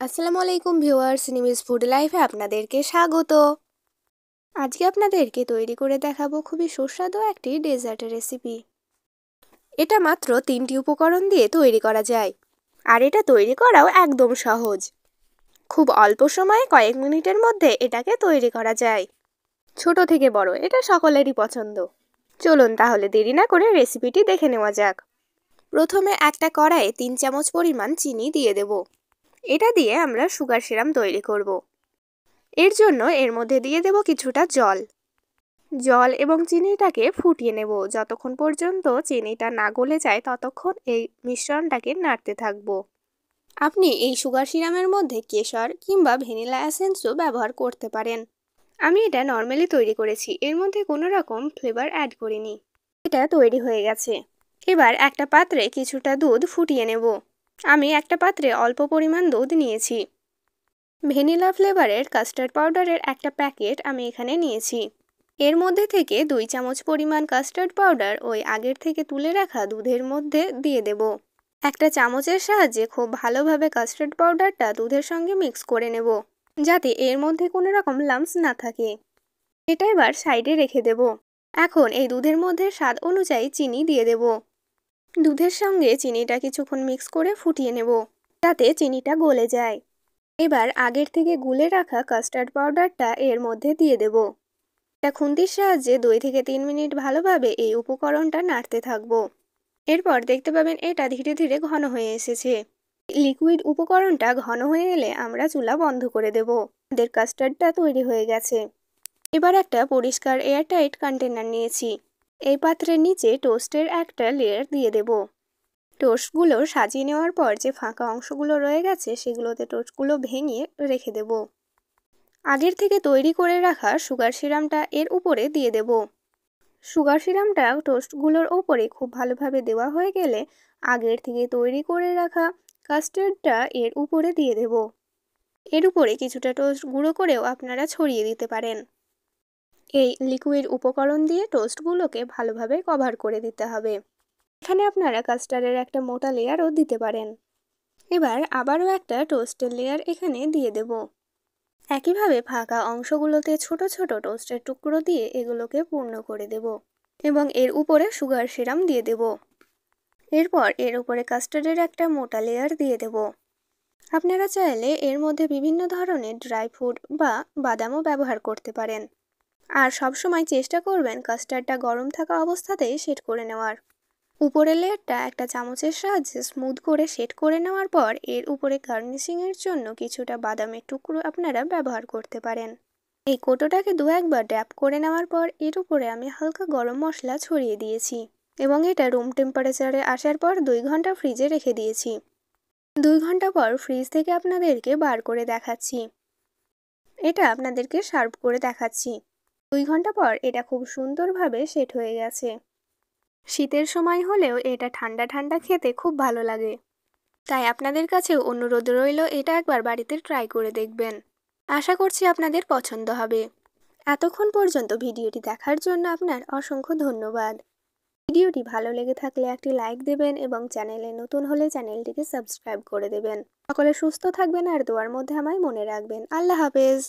আসসালামু আলাইকুম viewers, নিমিস food লাইফে আপনাদেরকে স্বাগত। আজকে আপনাদেরকে তৈরি করে দেখাবো খুবই সুস্বাদু একটি ডেজার্টের রেসিপি। এটা মাত্র 3টি উপকরণ দিয়ে তৈরি করা যায়, আর এটা তৈরি করাও একদম সহজ। খুব অল্প সময়ে কয়েক মিনিটের মধ্যে এটাকে তৈরি করা যায়। ছোট থেকে বড় এটা সকলেরই পছন্দ। চলুন তাহলে দেরি না করে রেসিপিটি দেখে নেওয়া যাক। প্রথমে একটা কড়াইয়ে 3 চামচ পরিমাণ চিনি দিয়ে দেব। এটা দিয়ে আমরা সুগার সিরাপ তৈরি করব। এর জন্য এর মধ্যে দিয়ে দেব কিছুটা জল এবং চিনিটাকে ফুটিয়ে নেব। যতক্ষণ পর্যন্ত চিনিটা না গলে যায় ততক্ষণ এই মিশ্রণটাকে নাড়তে থাকবো। আপনি এই সুগার সিরাপের মধ্যে কেশর কিংবা ভ্যানিলা এসেন্সও ব্যবহার করতে পারেন। আমি এটা নর্মালি তৈরি করেছি, এর মধ্যে কোনো রকম ফ্লেভার অ্যাড করিনি। এটা তৈরি হয়ে গেছে। এবার একটা পাত্রে কিছুটা দুধ ফুটিয়ে নেব। আমি একটা পাত্রে অল্প পরিমাণ দুধ নিয়েছি। ভ্যানিলা ফ্লেভারের কাস্টার্ড পাউডারের একটা প্যাকেট আমি এখানে নিয়েছি। এর মধ্যে থেকে 2 চামচ পরিমাণ কাস্টার্ড পাউডার ওই আগের থেকে তুলে রাখা দুধের মধ্যে দিয়ে দেব। একটা চামচের সাহায্যে খুব ভালোভাবে কাস্টার্ড পাউডারটা দুধের সঙ্গে মিক্স করে নেব, যাতে এর মধ্যে কোনো রকম লাম্পস না থাকে। এটা এবার সাইডে রেখে দেব। এখন এই দুধের মধ্যে স্বাদ অনুযায়ী চিনি দিয়ে দেব। দুধের সঙ্গে চিনিটা কিছুক্ষণ মিক্স করে ফুটিয়ে নেব, যাতে চিনিটা গলে যায়। এবার আগের থেকে গুলে রাখা কাস্টার্ড পাউডারটা এর মধ্যে দিয়ে দেব। এটা খুন্তির সাহায্যে 2 থেকে 3 মিনিট ভালোভাবে এই উপকরণটা নাড়তে থাকবো। এরপর দেখতে পাবেন এটা ধীরে ধীরে ঘন হয়ে এসেছে। লিকুইড উপকরণটা ঘন হয়ে এলে আমরা চুলা বন্ধ করে দেব। আমাদের কাস্টার্ডটা তৈরি হয়ে গেছে। এবার একটা পরিষ্কার এয়ারটাইট কন্টেনার নিয়েছি। এই পাত্রের নিচে টোস্টের একটা লেয়ার দিয়ে দেব। টোস্টগুলো সাজিয়ে নেওয়ার পর যে ফাঁকা অংশগুলো রয়ে গেছে সেগুলোতে টোস্টগুলো ভেঙে রেখে দেব। আগের থেকে তৈরি করে রাখা সুগার সিরাপটা এর উপরে দিয়ে দেব। সুগার সিরাপটা টোস্টগুলোর ওপরে খুব ভালোভাবে দেওয়া হয়ে গেলে আগের থেকে তৈরি করে রাখা কাস্টার্ডটা এর উপরে দিয়ে দেব। এর উপরে কিছুটা টোস্ট গুঁড়ো করেও আপনারা ছড়িয়ে দিতে পারেন। এই লিকুইড উপকরণ দিয়ে টোস্টগুলোকে ভালোভাবে কভার করে দিতে হবে। এখানে আপনারা কাস্টার্ডের একটা মোটা লেয়ারও দিতে পারেন। এবার আবারও একটা টোস্টের লেয়ার এখানে দিয়ে দেব। একইভাবে ফাঁকা অংশগুলোতে ছোট ছোট টোস্টের টুকরো দিয়ে এগুলোকে পূর্ণ করে দেব এবং এর উপরে সুগার সিরাপ দিয়ে দেব। এরপর এর উপরে কাস্টার্ডের একটা মোটা লেয়ার দিয়ে দেব। আপনারা চাইলে এর মধ্যে বিভিন্ন ধরনের ড্রাই ফ্রুট বা বাদামও ব্যবহার করতে পারেন। আর সবসময় চেষ্টা করবেন কাস্টার্ডটা গরম থাকা অবস্থাতেই সেট করে নেওয়ার। উপরের লেয়ারটা একটা চামচের সাহায্যে স্মুথ করে সেট করে নেওয়ার পর এর উপরে গার্নিশিংয়ের জন্য কিছুটা বাদামের টুকরো আপনারা ব্যবহার করতে পারেন। এই কোটোটাকে 2-1 বার ড্যাপ করে নেওয়ার পর এর উপরে আমি হালকা গরম মশলা ছড়িয়ে দিয়েছি এবং এটা রুম টেম্পারেচারে আসার পর 2 ঘন্টা ফ্রিজে রেখে দিয়েছি। 2 ঘন্টা পর ফ্রিজ থেকে আপনাদেরকে বার করে দেখাচ্ছি। এটা আপনাদেরকে সার্ভ করে দেখাচ্ছি। 2 ঘন্টা পর এটা খুব সুন্দরভাবে সেট হয়ে গেছে। শীতের সময় হলেও এটা ঠান্ডা ঠান্ডা খেতে খুব ভালো লাগে। তাই আপনাদের কাছেও অনুরোধ রইল এটা একবার বাড়িতে ট্রাই করে দেখবেন। আশা করছি আপনাদের পছন্দ হবে। এতক্ষণ পর্যন্ত ভিডিওটি দেখার জন্য আপনার অসংখ্য ধন্যবাদ। ভিডিওটি ভালো লেগে থাকলে একটি লাইক দেবেন এবং চ্যানেলে নতুন হলে চ্যানেলটিকে সাবস্ক্রাইব করে দেবেন। সকলে সুস্থ থাকবেন আর দোয়ার মধ্যে আমায় মনে রাখবেন। আল্লাহ হাফেজ।